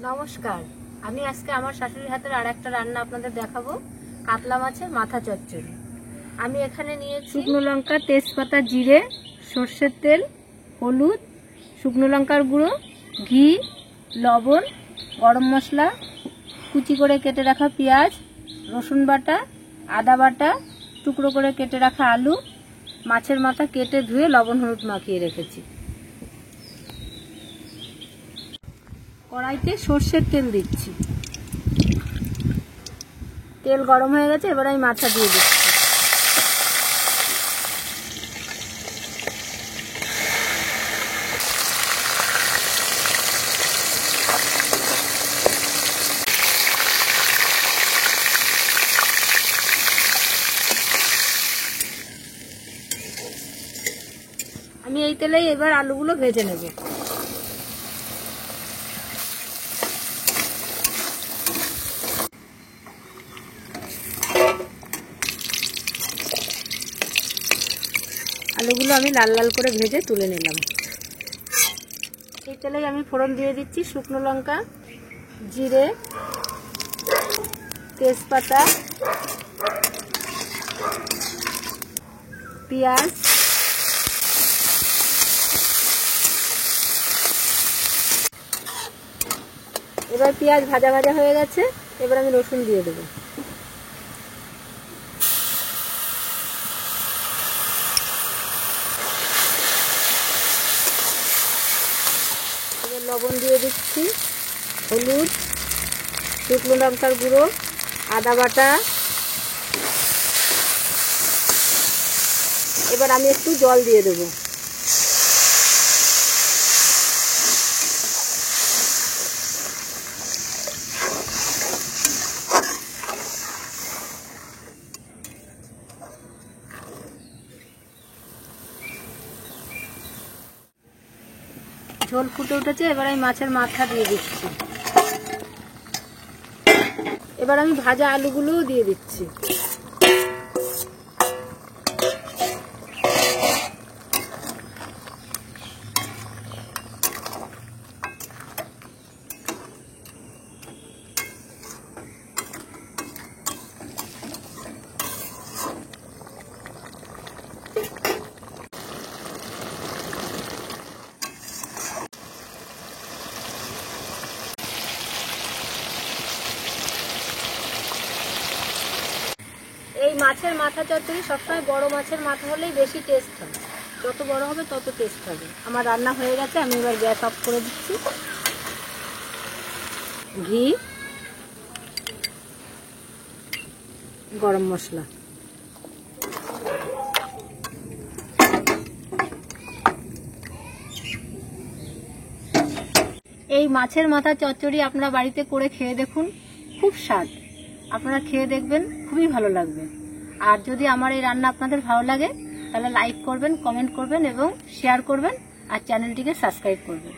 নমস্কার, আমি আজকে আমার শাশুড়ির হাতের আরেকটা রান্না আপনাদের দেখাবো, কাতলা মাছের মাথা চচ্চড়ি। আমি এখানে নিয়েছি শুকনো লঙ্কা, তেজপাতা, জিরে, সর্ষের তেল, হলুদ, শুকনো লঙ্কার গুঁড়ো, ঘি, লবণ, গরম মশলা, কুচি করে কেটে রাখা পেঁয়াজ, রসুন বাটা, আদা বাটা, টুকরো করে কেটে রাখা আলু, মাছের মাথা কেটে ধুয়ে লবণ হলুদ মাখিয়ে রেখেছি। কড়াইতে সর্ষের তেল দিচ্ছি, তেল গরম হয়ে গেছে, এবার আমি মাথা দিয়ে দিচ্ছি। আমি এই তেলেই এবার আলুগুলো ভেজে নেব। আলুগুলো আমি লাল লাল করে ভেজে তুলে নিলাম। এই তেলেই আমি ফোড়ন দিয়ে দিচ্ছি শুকনো লঙ্কা, জিরে, তেজপাতা, পেঁয়াজ, এবার পেঁয়াজ ভাজা ভাজা হয়ে গেছে, এবার আমি রসুন দিয়ে দেবো। এবার লবণ দিয়ে দিচ্ছি, হলুদ, শুকনো লঙ্কার গুঁড়ো, আদা বাটা। এবার আমি একটু জল দিয়ে দেবো। ঝোল ফুটে উঠেছে, এবার আমি মাছের মাথা দিয়ে দিচ্ছি। এবার আমি ভাজা আলুগুলোও দিয়ে দিচ্ছি। এই মাছের মাথা চচ্চড়ি সবসময় বড় মাছের মাথা হলেই বেশি টেস্ট হয়, যত বড় হবে তত টেস্ট হবে। আমার রান্না হয়ে গেছে, আমি এবার গ্যাস অফ করে দিচ্ছি। ঘি, গরম মশলা, এই মাছের মাথা চচ্চড়ি আপনারা বাড়িতে করে খেয়ে দেখুন, খুব স্বাদ। আপনারা খেয়ে দেখবেন, খুবই ভালো লাগবে। আর যদি আমার এই রান্না আপনাদের ভালো লাগে তাহলে লাইক করবেন, কমেন্ট করবেন এবং শেয়ার করবেন, আর চ্যানেলটিকে সাবস্ক্রাইব করবেন।